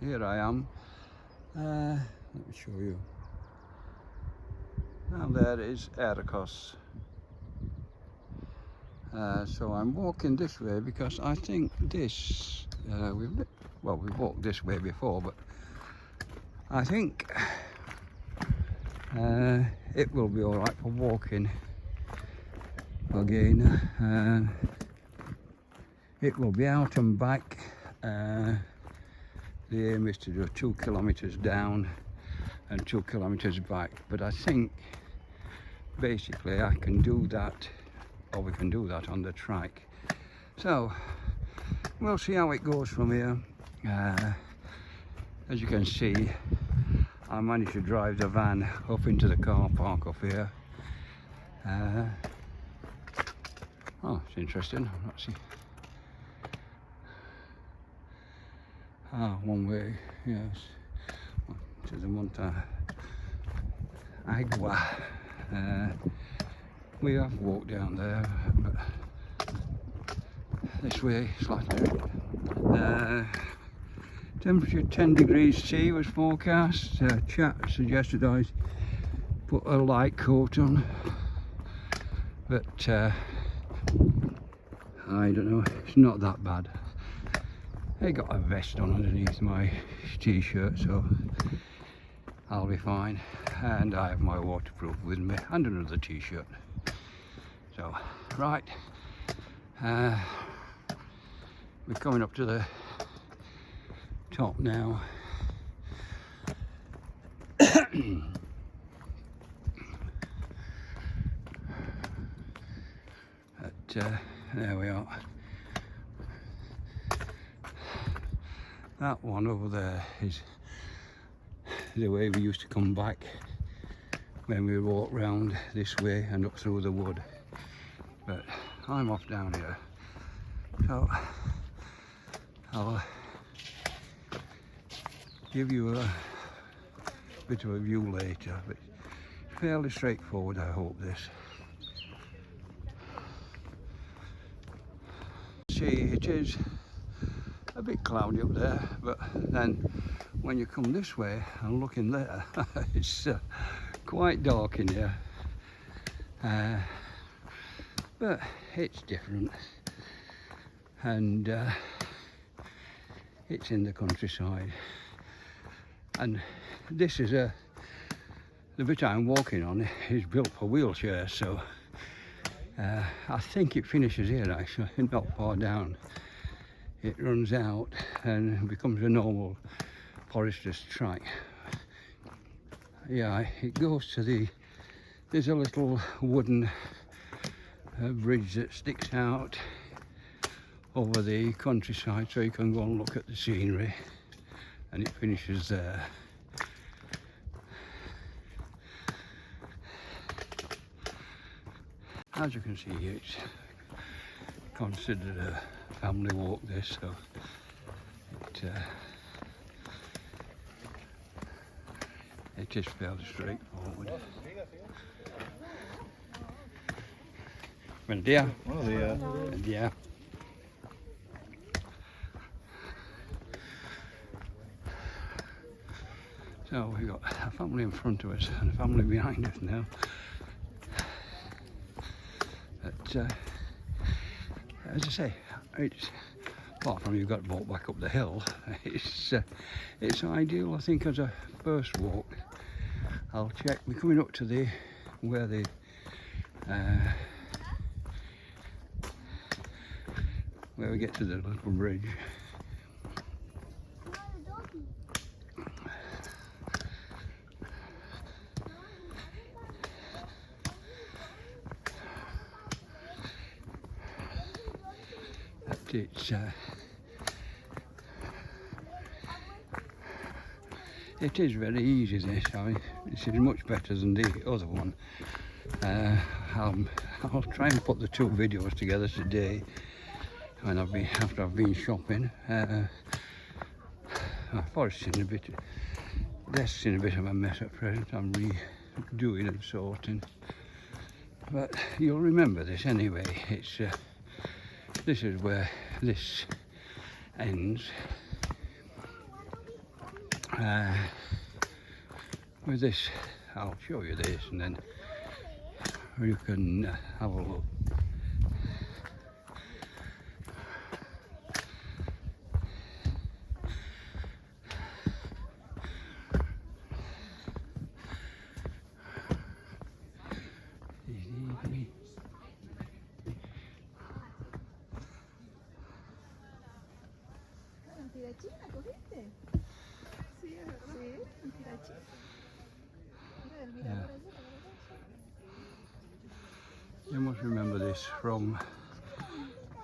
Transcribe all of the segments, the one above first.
here I am. Let me show you. And there is Ericos. So I'm walking this way because I think this, we've walked this way before, but I think it will be all right for walking again. It will be out and back. The aim is to do 2 kilometers down and 2 kilometers back, but I think basically I can do that, or we can do that on the track. So we'll see how it goes from here. As you can see, I managed to drive the van up into the car park up here. Oh, it's interesting. Let's see. One way, yes, to the Monte Agua. We have walked down there, but this way slightly. Temperature 10 degrees C was forecast. Chat suggested I put a light coat on, but I don't know, it's not that bad. I got a vest on underneath my t-shirt, so I'll be fine. And I have my waterproof with me and another t-shirt. So, right, we're coming up to the top now. There we are. That one over there is the way we used to come back when we walked round this way and up through the wood. But I'm off down here, so I'll give you a bit of a view later, but fairly straightforward, I hope this. See, it is a bit cloudy up there, but then when you come this way and look in there, it's quite dark in here. But it's different, and it's in the countryside, and this is the bit I'm walking on is built for wheelchairs, so I think it finishes here actually, not far down. It runs out and becomes a normal Forester's track. Yeah, it goes to there's a little wooden bridge that sticks out over the countryside, so you can go and look at the scenery, and it finishes there. As you can see, it's considered a family walk, this, so it is fairly straightforward. Buenos días. Buenos días. Buenos días. So we've got a family in front of us and a family behind us now. But as I say, it's, apart from you've got to walk back up the hill, it's ideal, I think, as a first walk. I'll check. We're coming up to where we get to the little bridge. It is very easy, this. I mean, this is much better than the other one. I'll try and put the two videos together today when after I've been shopping. My forest's in a bit, desk's in a bit of a mess at present. I'm redoing and sorting, but you'll remember this anyway. It's this is where this ends, with this, I'll show you this and then you can have a look. China, ¿cogiste? Sí, es verdad. Sí, mentira china. Mira, mira, Yeah. por allá, por allá. You must remember this from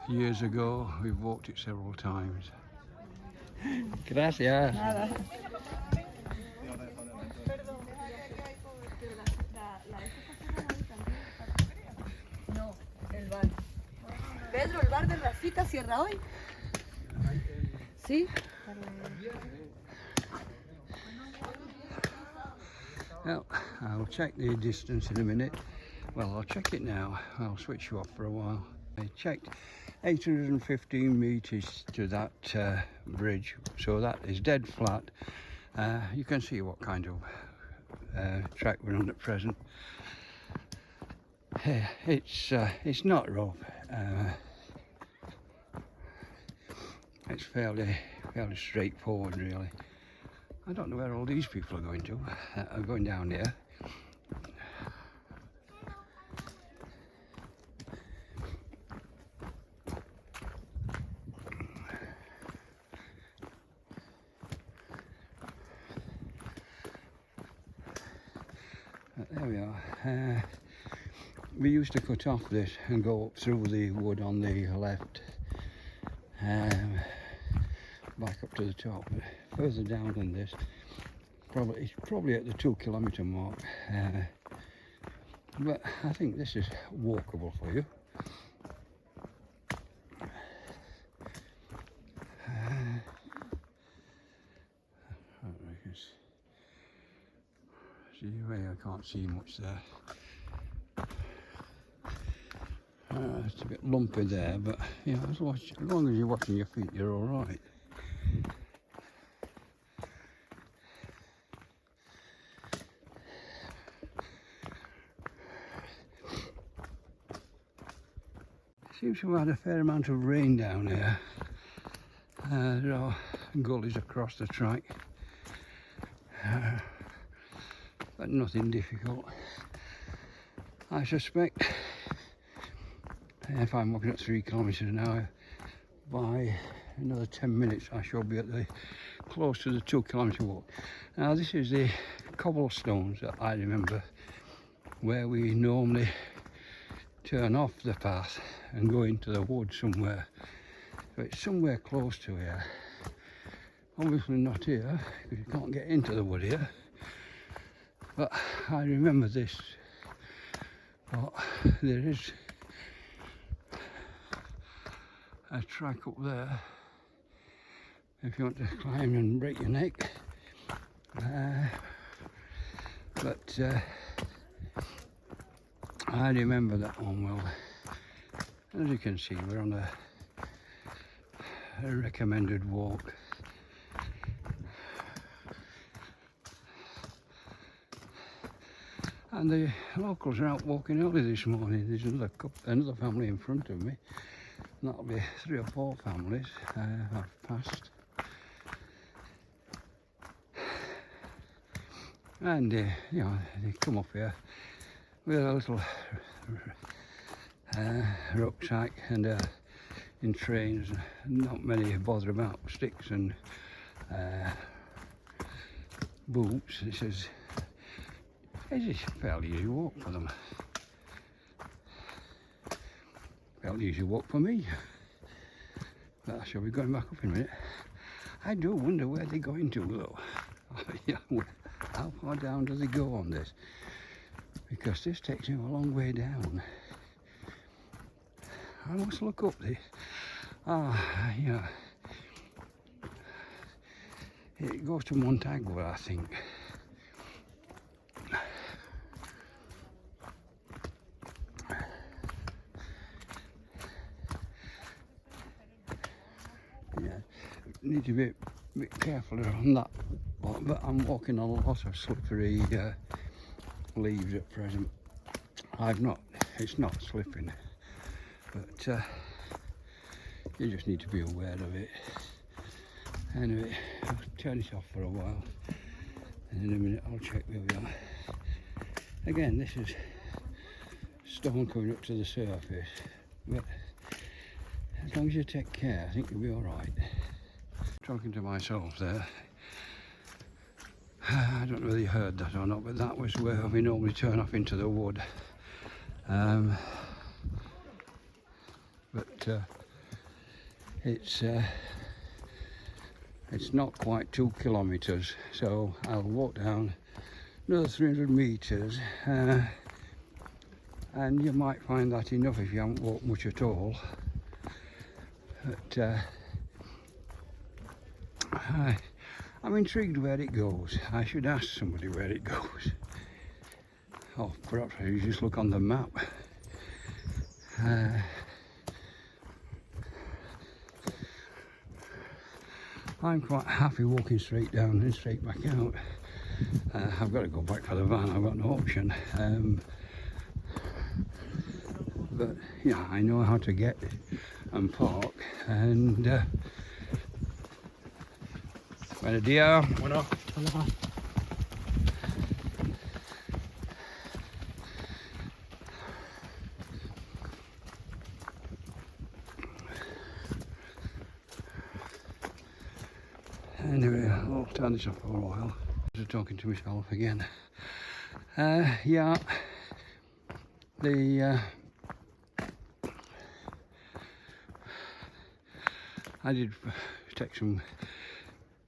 years ago. We've walked it several times. Gracias. Nada. No, el bar. Pedro, el bar de Rafita cierra hoy. ¿Sí? Well, I'll check the distance in a minute. Well, I'll check it now. I'll switch you off for a while. I checked 815 metres to that bridge, so that is dead flat. You can see what kind of track we're on at present. It's not rough. It's fairly straightforward, really. I don't know where all these people are going to. Are going down here. There we are. We used to cut off this and go up through the wood on the left, back up to the top. But further down than this, it's probably at the 2 kilometre mark. But I think this is walkable for you. See, I can't see much there. It's a bit lumpy there, but you know, as long as you're watching your feet, you're all right. Seems to have had a fair amount of rain down here. There are gullies across the track, but nothing difficult. I suspect if I'm walking at 3 kilometres an hour, by another 10 minutes I shall be at close to the 2 kilometre walk. Now this is the cobblestones that I remember, where we normally turn off the path and go into the wood somewhere. So it's somewhere close to here. Obviously not here, because you can't get into the wood here. But I remember this. But there is a track up there if you want to climb and break your neck. But I remember that one well. As you can see, we're on a recommended walk. And the locals are out walking early this morning. There's another family in front of me. And that'll be 3 or 4 families I've passed. And you know, they come up here with a little rucksack and in trains, not many bother about sticks and boots. It's a fairly easy walk for them. Fairly easy walk for me. But I shall be going back up in a minute. I do wonder where they're going to though. How far down does it go on this? Because this takes him a long way down. I must look up this. Yeah. It goes to Montagua, I think. Yeah, need to be a bit careful on that but I'm walking on a lot of slippery leaves at present. It's not slipping, but you just need to be aware of it. Anyway, I'll turn it off for a while, and in a minute I'll check where we are. Again, this is stone coming up to the surface, but as long as you take care, I think you'll be alright. Talking to myself there. I don't know whether you heard that or not, but that was where we normally turn off into the wood. But it's not quite 2 kilometres, so I'll walk down another 300 metres, and you might find that enough if you haven't walked much at all. But I'm intrigued where it goes. I should ask somebody where it goes. Oh, perhaps I should just look on the map. I'm quite happy walking straight down and straight back out. I've got to go back for the van, I've got no option. But yeah, I know how to get and park, and buenos días. Bueno. Hola. Anyway, I'll turn this off for a while. Just talking to myself again. Yeah, I did take some.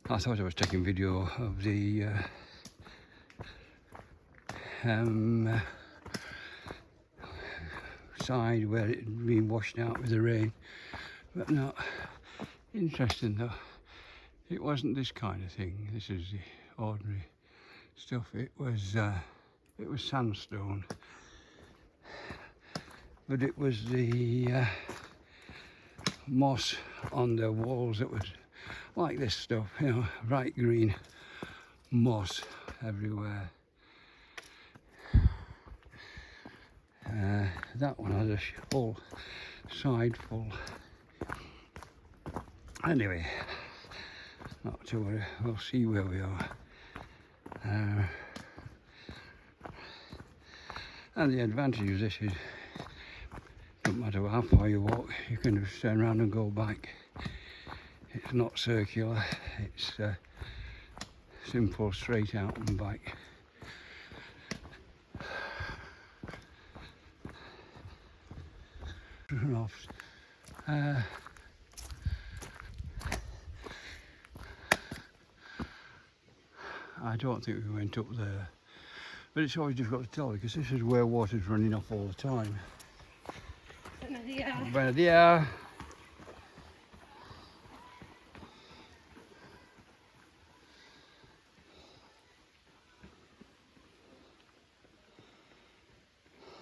I thought I was taking video of the side where it had been washed out with the rain, but no. Interesting though. It wasn't this kind of thing. This is the ordinary stuff. It was sandstone, but it was the moss on the walls that was like this stuff, you know, bright green moss everywhere. That one had a whole side full. Anyway, not to worry, we'll see where we are. And the advantage of this is, no matter how far you walk, you can just turn around and go back. It's not circular, it's simple, straight out and back. I don't think we went up there, but it's always difficult to tell because this is where water's running off all the time. Buenos días. Buenos días.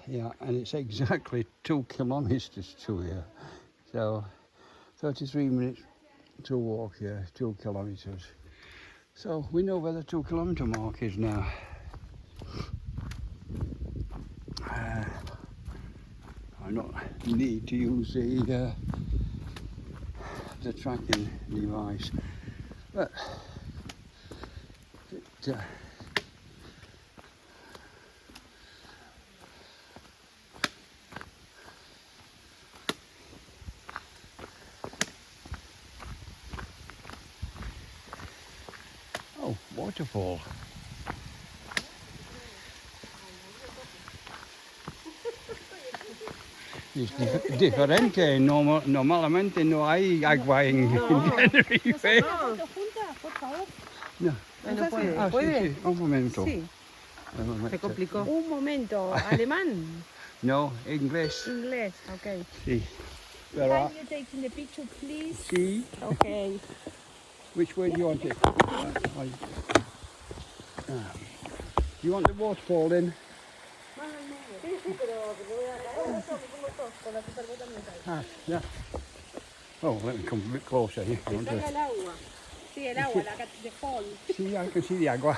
Yeah, and it's exactly 2 kilometres to here, so 33 minutes to walk here, 2 kilometres. So we know where the 2 kilometre mark is now. I don't need to use the tracking device, but it, oh, waterfall. Es diferente, normalmente no hay agua en Tenerife. Juntas, por favor. No. No puede. Ah, ¿Puede? sí, un momento. Sí, Un momento. se complicó. Un momento, alemán. No, inglés. Inglés, okay. Sí. Pero, Can you take the picture, please? sí. Okay. Which way do you want it? You want the waterfall in? Sí, sí, pero voy a pongo todo, con la super también. Ah, yeah. Oh, let me come a bit closer here. Salga el agua. Sí, el agua, the fall. See, I can see the agua.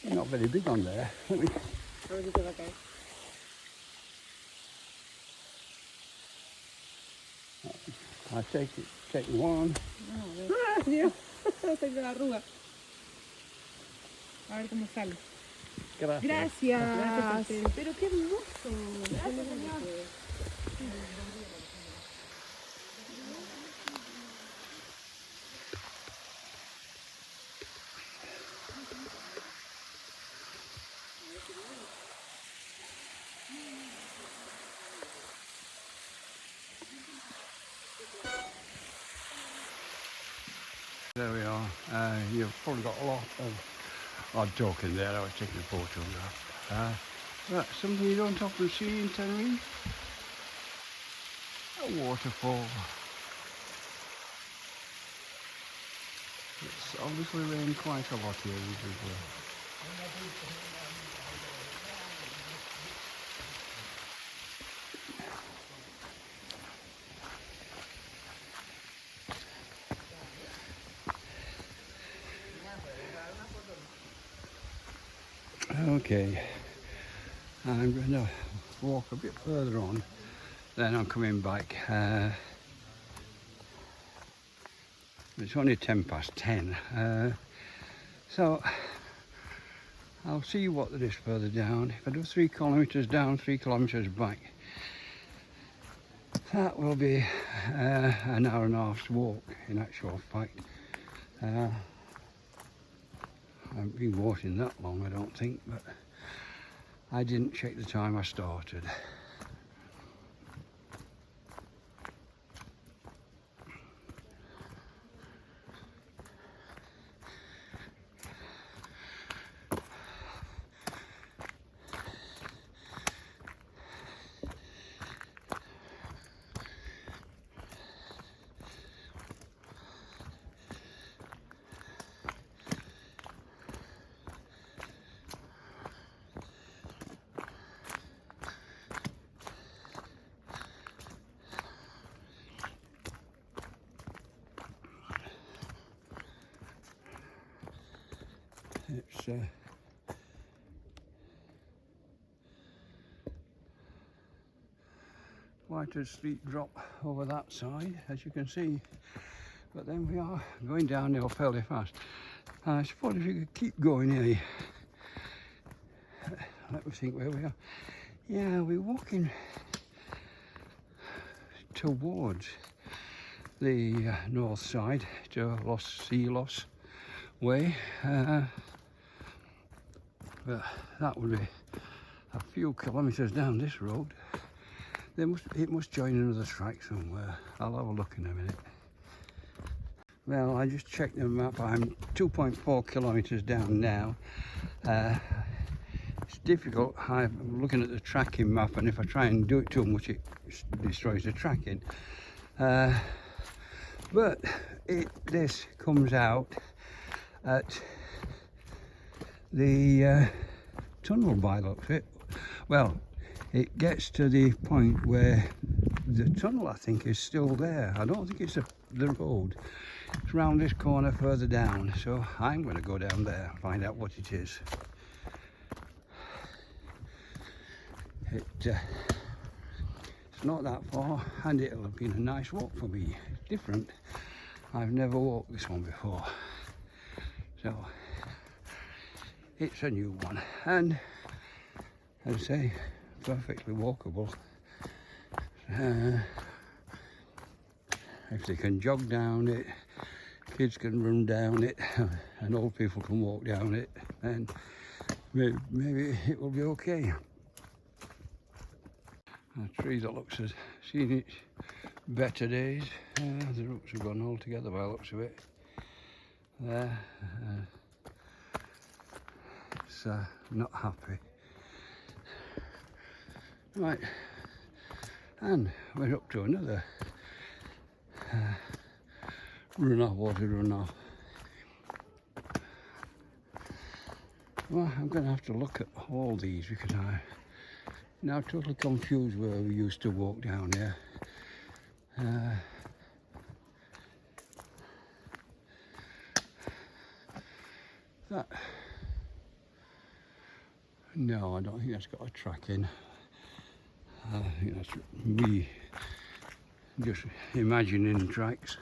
They're not very big on there. Let me, A ver si te va a caer. I take one. ¡Ah, Dios! Tengo la arruga. A ver cómo sale. Gracias. Gracias. Pero qué hermoso. Gracias, señor. There we are. You've probably got a lot of odd talking there. I was taking a photograph. That's something you don't often see in Tenerife. A waterfall. It's obviously rained quite a lot here as well. Okay, I'm going to walk a bit further on, then I'm coming back. It's only 10:10, so I'll see what there is further down. If I do 3 kilometres down, 3 kilometres back, that will be an hour and a half's walk in actual fact. I haven't been walking that long, I don't think, but I didn't check the time I started. It's quite a steep drop over that side, as you can see, but then we are going downhill fairly fast. I suppose if you could keep going here, let me think where we are. Yeah, we're walking towards the north side to Los Silos way, but that would be a few kilometres down this road. It must join another track somewhere. I'll have a look in a minute. Well, I just checked the map. I'm 2.4 kilometres down now. It's difficult. I'm looking at the tracking map, and if I try and do it too much, it destroys the tracking. But this comes out at the tunnel by the looks of it. Well, it gets to the point where the tunnel, I think, is still there. I don't think it's the road. It's round this corner further down, so I'm going to go down there and find out what it is. It's not that far, and it'll have been a nice walk for me. It's different. I've never walked this one before, so it's a new one, and as I say, perfectly walkable. If they can jog down it, kids can run down it, and old people can walk down it, then maybe it will be okay. A tree that looks as seen its better days. The roots have gone altogether by the looks of it. There, it's not happy. Right, and we're up to another runoff, water runoff. Well, I'm going to have to look at all these because I'm now totally confused where we used to walk down here. That, no, I don't think that's got a track in. I think that's me just imagining tracks.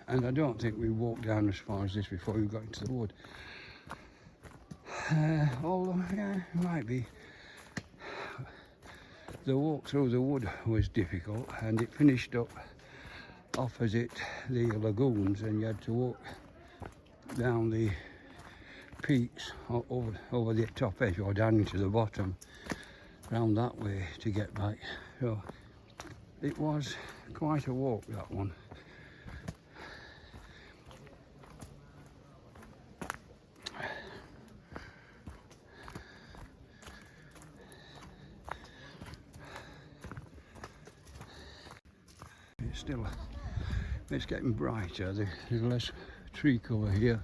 And I don't think we walked down as far as this before we got into the wood. Although, yeah, it might be. The walk through the wood was difficult, and it finished up opposite the lagoons, and you had to walk down the peaks over the top edge or down into the bottom, round that way to get back. So it was quite a walk, that one. It's getting brighter. There's less tree cover here,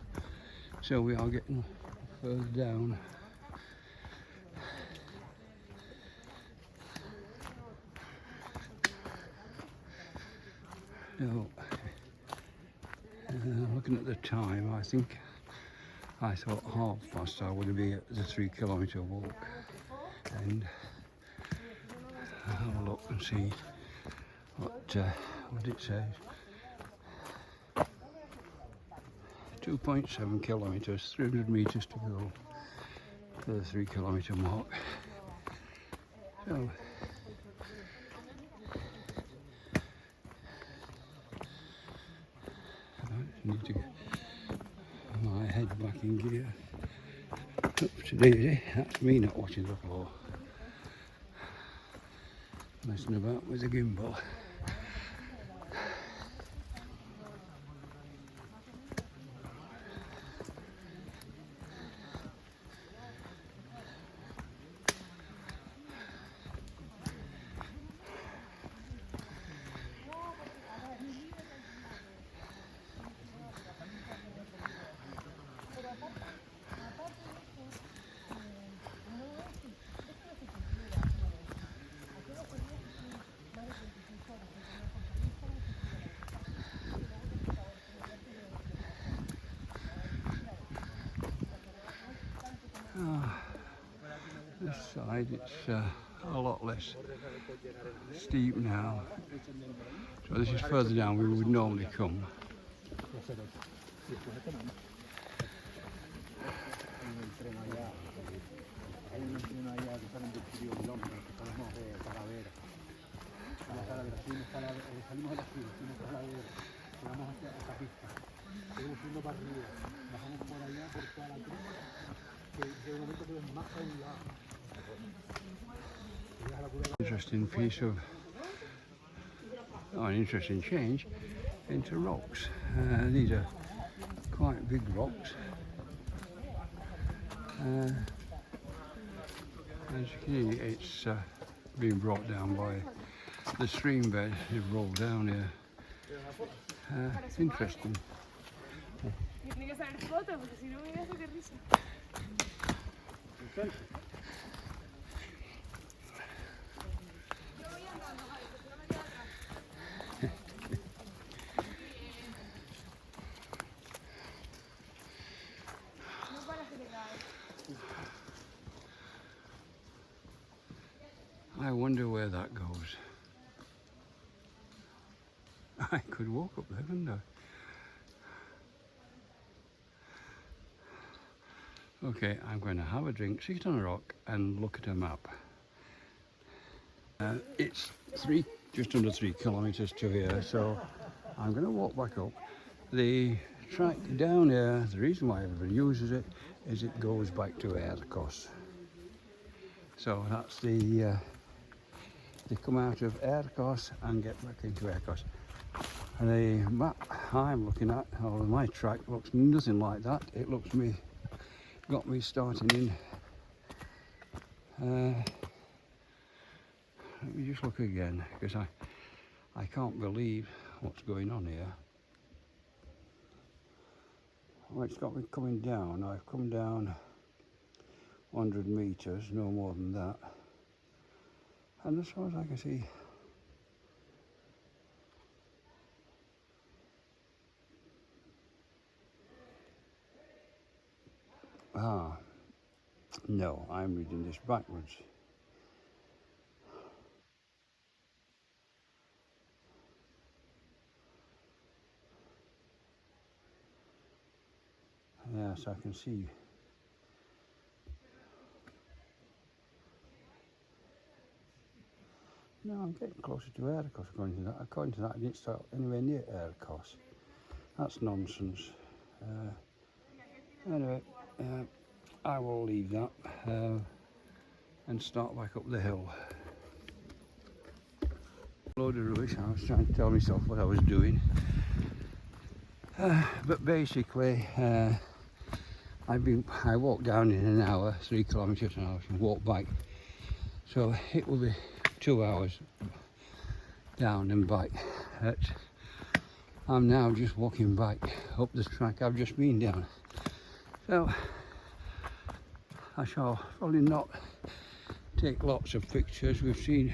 so we are getting further down. So, looking at the time, I thought 1:30 I would be at the 3-kilometre walk, and I'll have a look and see what it says. 2.7 kilometres, 300 metres to go for the 3-kilometre mark. So, I need to get my head back in gear. Up to daisy, that's me not watching the floor. Messing about with the gimbal. This side, it's a lot less steep now. So this is further down we would normally come. Interesting piece of, an interesting change into rocks. These are quite big rocks. As you can see, it's being brought down by the stream bed. It's rolled down here. It's interesting. Tiene que saber foto, porque si no, mira eso, qué risa. I wonder where that goes. I could walk up there, couldn't I? Okay, I'm going to have a drink, sit on a rock and look at a map. It's just under 3 kilometres to here, so I'm going to walk back up. The track down here, the reason why everybody uses it is it goes back to Aircos. So that's they come out of Aircos and get back into Aircos. And the map I'm looking at, or my track, looks nothing like that. It looks got me starting in. Let me just look again, because I can't believe what's going on here. Well, it's got me coming down. I've come down 100 metres, no more than that. And as far as I can see, Ah, no, I'm reading this backwards. Yes, I can see. No, I'm getting closer to Aircos according to that. According to that, I didn't start anywhere near Aircos. That's nonsense. Anyway, I will leave that and start back up the hill. Load of rubbish. I was trying to tell myself what I was doing. But basically, I walked down in an hour, 3 kilometres an hour, and walked back. So it will be 2 hours down and back. I'm now just walking back up the track I've just been down. So I shall probably not take lots of pictures. We've seen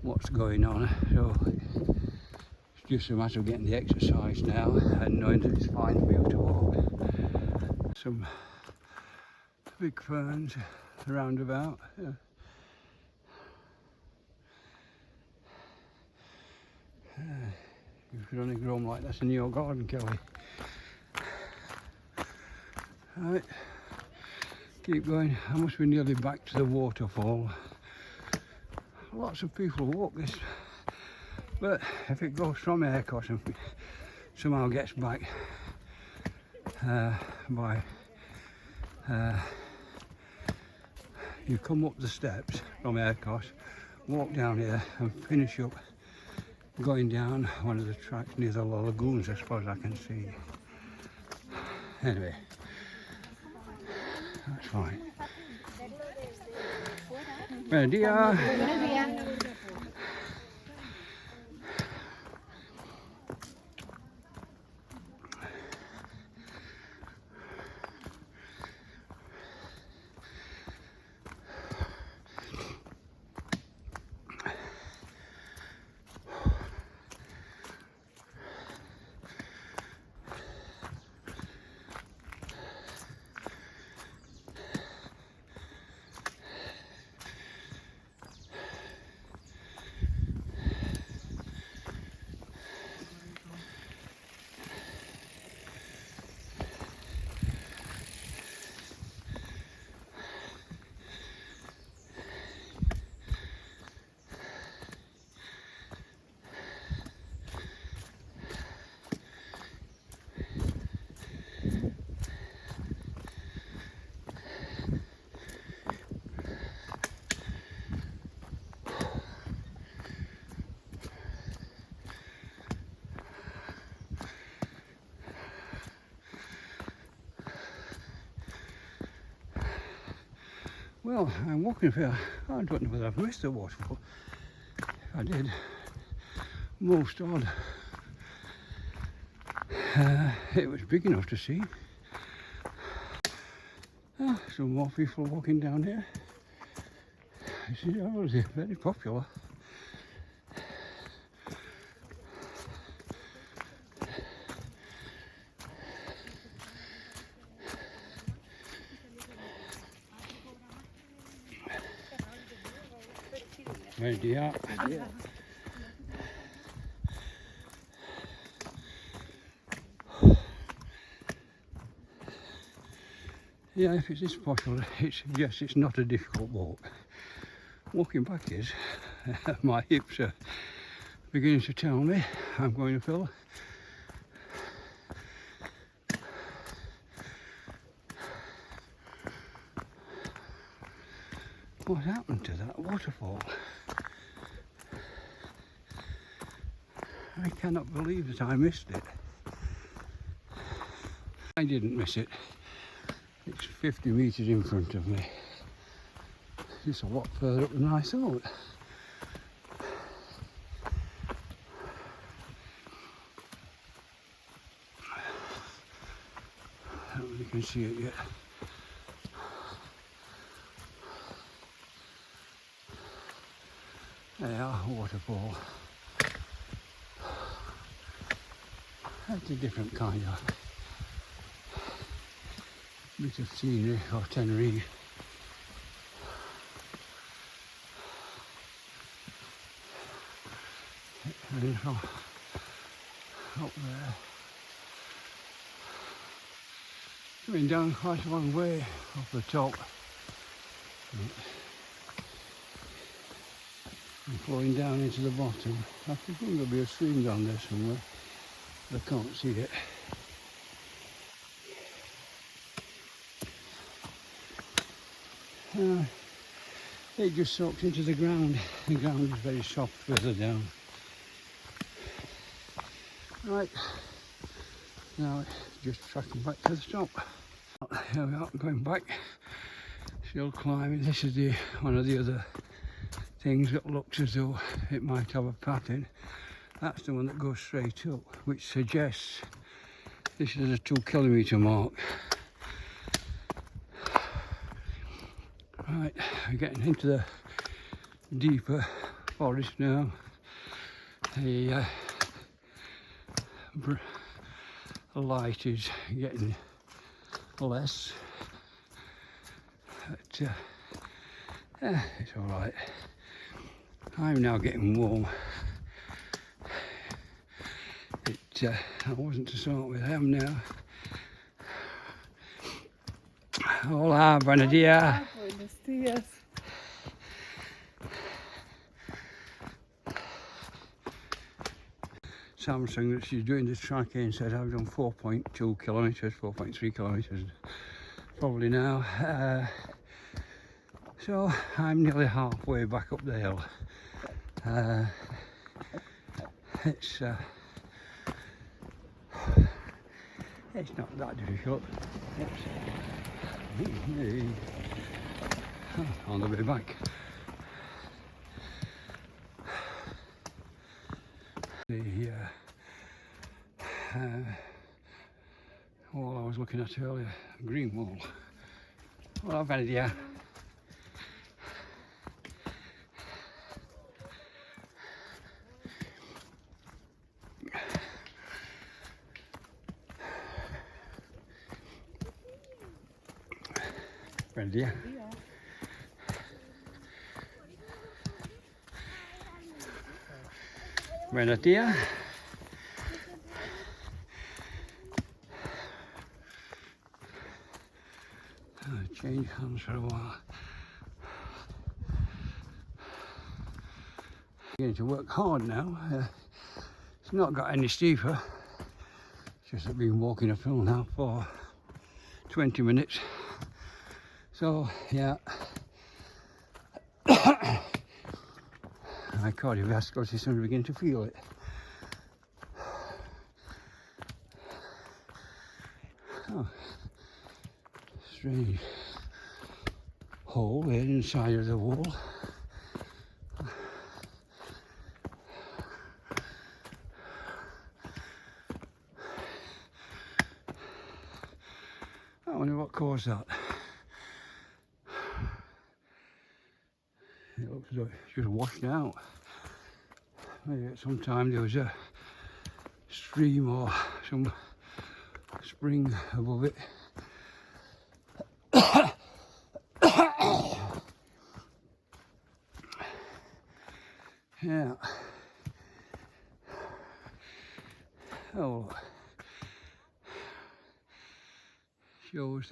what's going on, so it's just a matter of getting the exercise now and knowing that it's fine for you to walk. Some big ferns around about. Yeah. You should only grow them like this in your garden, Kelly. Right, keep going. I must be nearly back to the waterfall. Lots of people walk this, but if it goes from Aircos and somehow gets back you come up the steps from Aircos, walk down here and finish up going down one of the tracks near the lagoons, as far as I can see. Anyway, that's fine. Buenos días. Well, I'm walking here. I don't know whether I've missed a waterfall. If I did, most odd. It was big enough to see. Some more people walking down here. This is obviously very popular. Ready up. Yeah, if it's this popular, it's not a difficult walk. Walking back is, my hips are beginning to tell me I'm going to fill. What happened to that waterfall? I cannot believe that I missed it. I didn't miss it. It's 50 metres in front of me. It's a lot further up than I thought. I don't know if you can see it yet. There are waterfall. That's a different kind of bit of scenery or Tenerife. And up there, coming down quite a long way off the top and flowing down into the bottom. I think there'll be a stream down there somewhere, but I can't see it. It just soaks into the ground. The ground is very soft further down. Right, now just tracking back to the top. Here we are, going back, still climbing. This is one of the other things that looks as though it might have a pattern. That's the one that goes straight up, which suggests this is a 2 kilometre mark. Right, we're getting into the deeper forest now. The light is getting less, but it's all right. I'm now getting warm. I wasn't to start with. I am now. Hola, buenos días. Buenos días. Samsung, that she's doing this tracking, said I've done 4.2 kilometres, 4.3 kilometres probably now. So I'm nearly halfway back up the hill. It's not that difficult. On the way back. The wall I was looking at earlier, green wall. Well, I've had it, yeah. Buen día. Buenos días. Change hands for a while. Beginning to work hard now. It's not got any steeper. It's just I've been walking uphill now for 20 minutes. So yeah, my cardiovascular system is beginning to feel it. Oh, strange hole there inside of the wall. I wonder what caused that. It looks as though it's just washed out. Maybe at some time there was a stream or some spring above it. Yeah. Oh, shows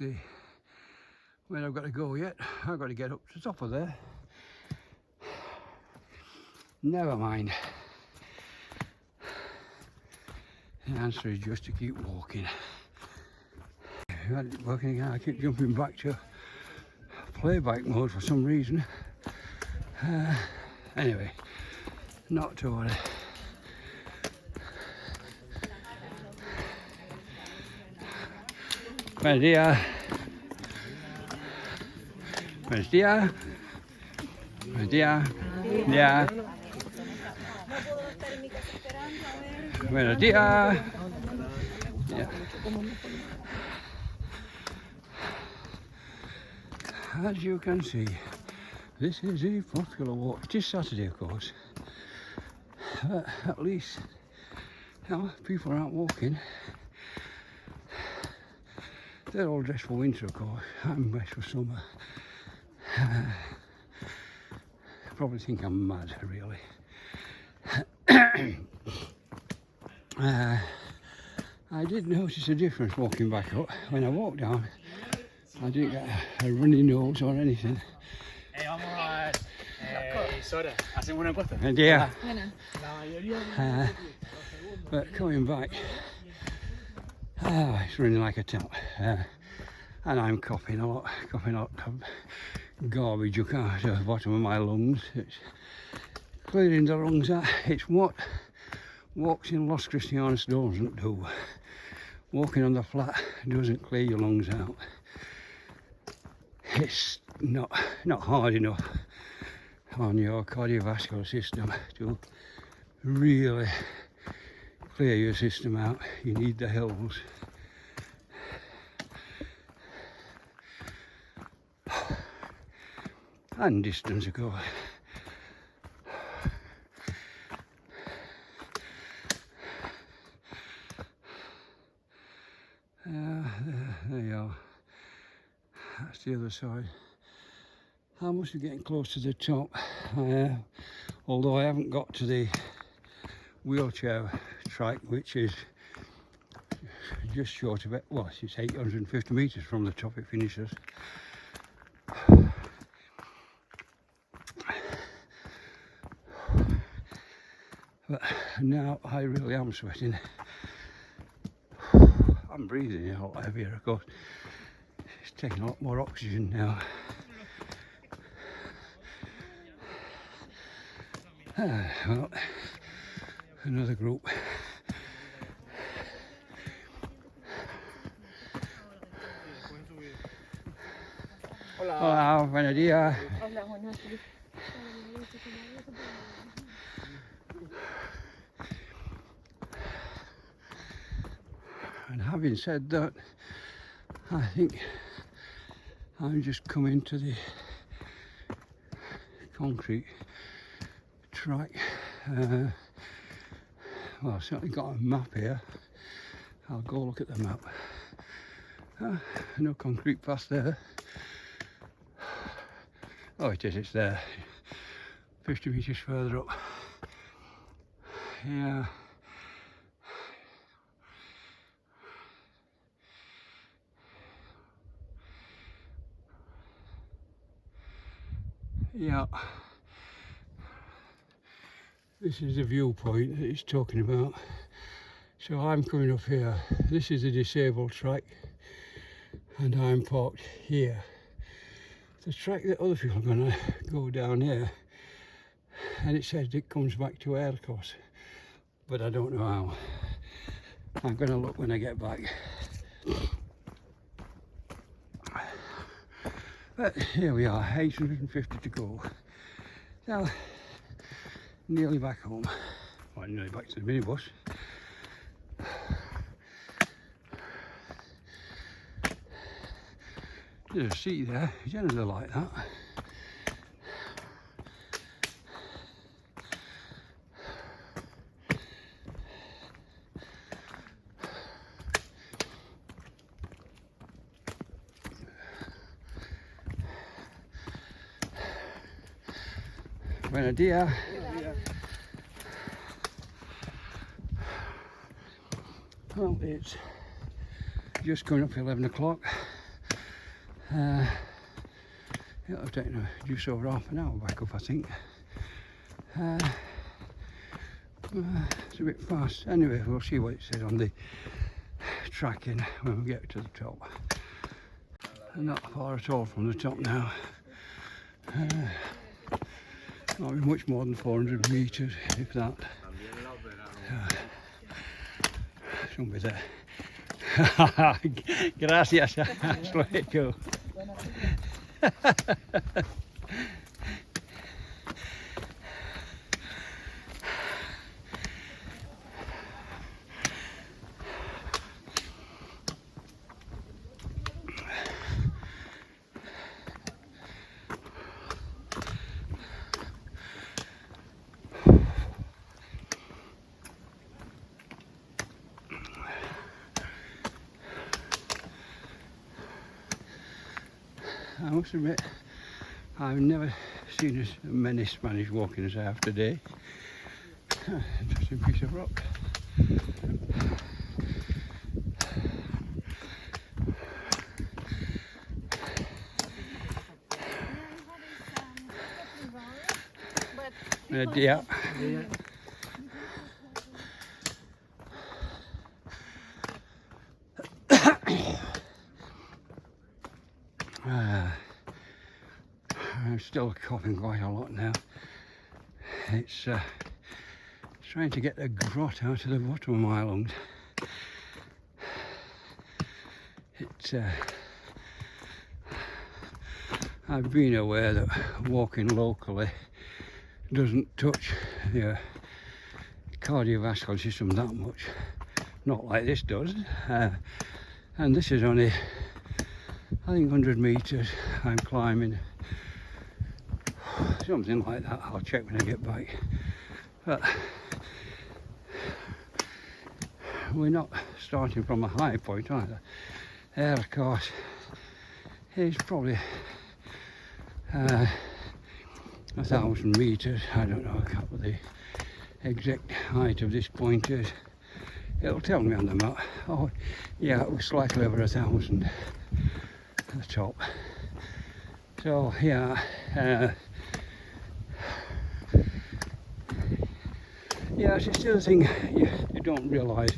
where I've got to go yet. I've got to get up to the top of there. Never mind. The answer is just to keep walking. Working again, I keep jumping back to playback mode for some reason. Anyway, not to worry. Buenos días. Buenos días. Buenos días. Yeah. Buenos días. Yeah. As you can see, this is a popular walk. It is Saturday, of course. But at least, you know, people aren't walking. They're all dressed for winter, of course. I'm dressed for summer. Probably think I'm mad, really. I did notice a difference walking back up. When I walked down, I didn't get a runny nose or anything. Hacemos una encuesta. Yeah. Buena. But coming back, it's running like a top. And I'm coughing a lot of garbage out of the bottom of my lungs. It's clearing the lungs out. It's what walking Los Cristianos doesn't do. Walking on the flat doesn't clear your lungs out. It's not hard enough on your cardiovascular system to really clear your system out. You need the hills. And distance, of course. There you are. That's the other side. I must be getting close to the top, although I haven't got to the wheelchair track, which is just short of it. Well, it's 850 metres from the top it finishes. But now I really am sweating. I'm breathing a lot heavier, of course. It's taking a lot more oxygen now. Well, another group. Hola, buenos días. Hola, buenas. And having said that, I think I'm just coming to the concrete track. Well, I've certainly got a map here. I'll go look at the map. No concrete path there. Oh, it is, it's there. 50 metres further up. Yeah. Yeah. This is the viewpoint that he's talking about. So I'm coming up here. This is a disabled track and I'm parked here. The track that other people are going to go down here, and it says it comes back to Aircos, but I don't know how. I'm going to look when I get back. But here we are, 850 to go. Now, nearly back home. Well, nearly back to the minibus. There's a seat there, generally like that. Buenos días. Well, it's just coming up for 11 o'clock. It'll take just over half an hour back up, I think. It's a bit fast. Anyway, we'll see what it says on the tracking when we get to the top. Not far at all from the top now. Not be much more than 400 metres, if that. Shouldn't be there. Gracias. Hasta luego. I must admit, I've never seen as many Spanish walking as I have today. Interesting piece of rock. Yeah. I'm still coughing quite a lot now. It's trying to get the grot out of the bottom of my lungs. I've been aware that walking locally doesn't touch your cardiovascular system that much, not like this does, and this is only, I think, 100 meters I'm climbing, something like that. I'll check when I get back, but we're not starting from a high point either. There, of course, is probably 1,000 meters. I don't know what the exact height of this point is. It'll tell me on the map. Oh yeah, it was slightly over 1,000 at the top. So yeah, yeah, it's the other thing you don't realise.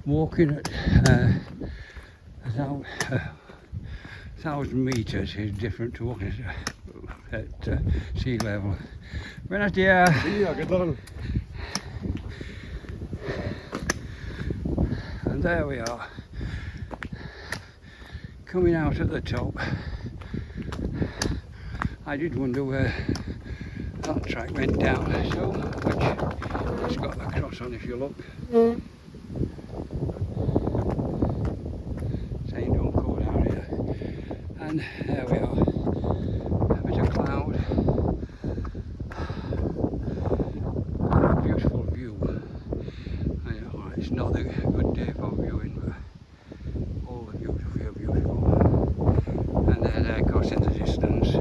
Walking at 1,000 meters is different to walking at sea level. Buenos días. ¿Qué tal? And there we are, coming out at the top. I did wonder where that track went down, so which it's got a cross on if you look. Saying don't go down here. And there we are. A bit of cloud. And a beautiful view. I know it's not a good day for viewing, but all the views are beautiful. And there, of course, in the distance.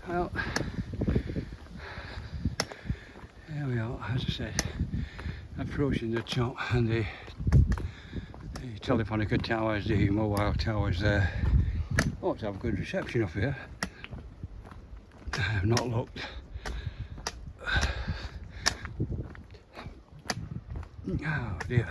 Well, here we are, as I said, approaching the top, and the Telefonica towers, the mobile towers there. Ought to have good reception up here. I have not looked. Oh dear.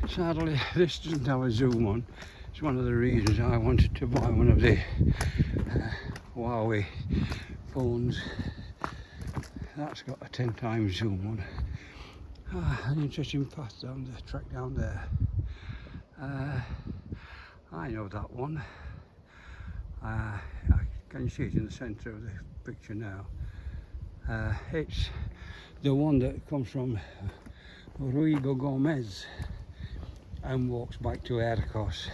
Sadly, this doesn't have a zoom on. It's one of the reasons I wanted to buy one of the Huawei phones. That's got a 10 times zoom on. An interesting path down the track down there. I know that one. Can you see it in the centre of the picture now? It's the one that comes from Ruigo Gomez and walks back to Arcos.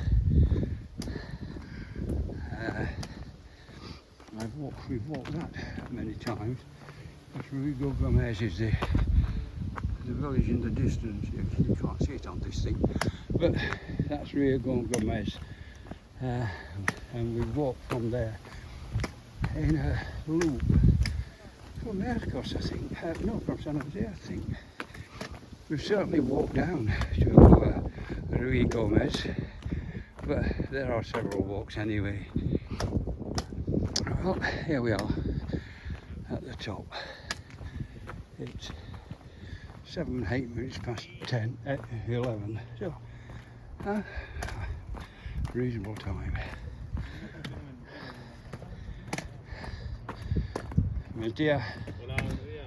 We've walked that many times. But Ruigo Gomez is the village in the distance. You can't see it on this thing, but that's Ruigo Gomez, and we walked from there in a loop from Arcos, I think. No, from San Jose, I think. We've certainly walked down to Ruigo Gomez, but there are several walks anyway. Well, here we are at the top. It's 8 minutes past 11, so reasonable time. Mentira. Hola, buenos días.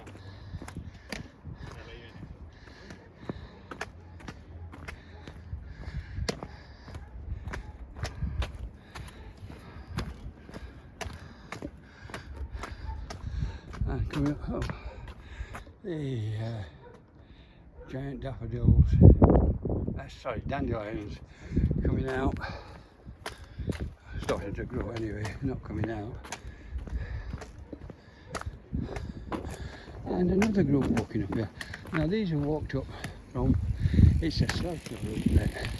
And coming up, the giant daffodils, sorry, dandelions coming out Starting to grow anyway, not coming out. And another group walking up here. Now these are walked up from, it's a circular route there.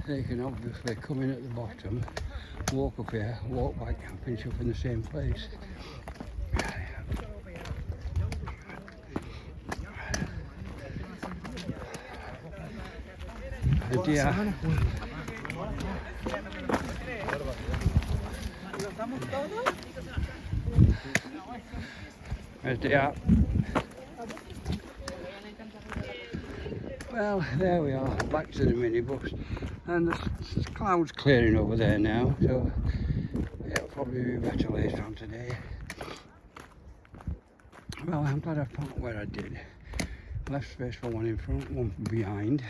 They can obviously come in at the bottom, walk up here, walk back and finish up in the same place. The deer. There's the deer. Well, there we are, back to the minibus, and the cloud's clearing over there now, so it'll probably be better later on today. Well, I'm glad I parked where I did. Left space for one in front, one behind,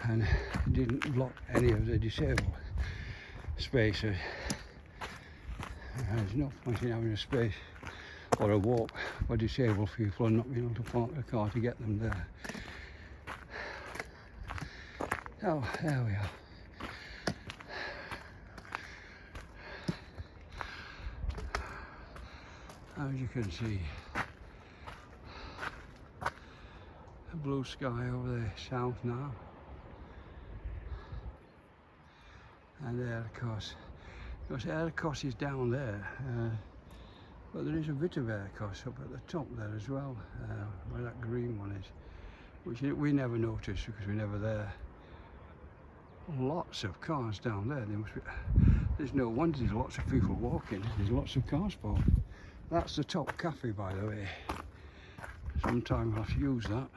and didn't block any of the disabled spaces. There's no point in having a space or a walk for disabled people and not being able to park the car to get them there. Oh, there we are. As you can see, the blue sky over the south now. And there, of course, Aircos is down there, but there is a bit of Aircos up at the top there as well, where that green one is, which we never noticed because we're never there. Lots of cars down there. There's no wonder there's lots of people walking. There's lots of cars parked. That's the top cafe, by the way. Sometime I'll have to use that.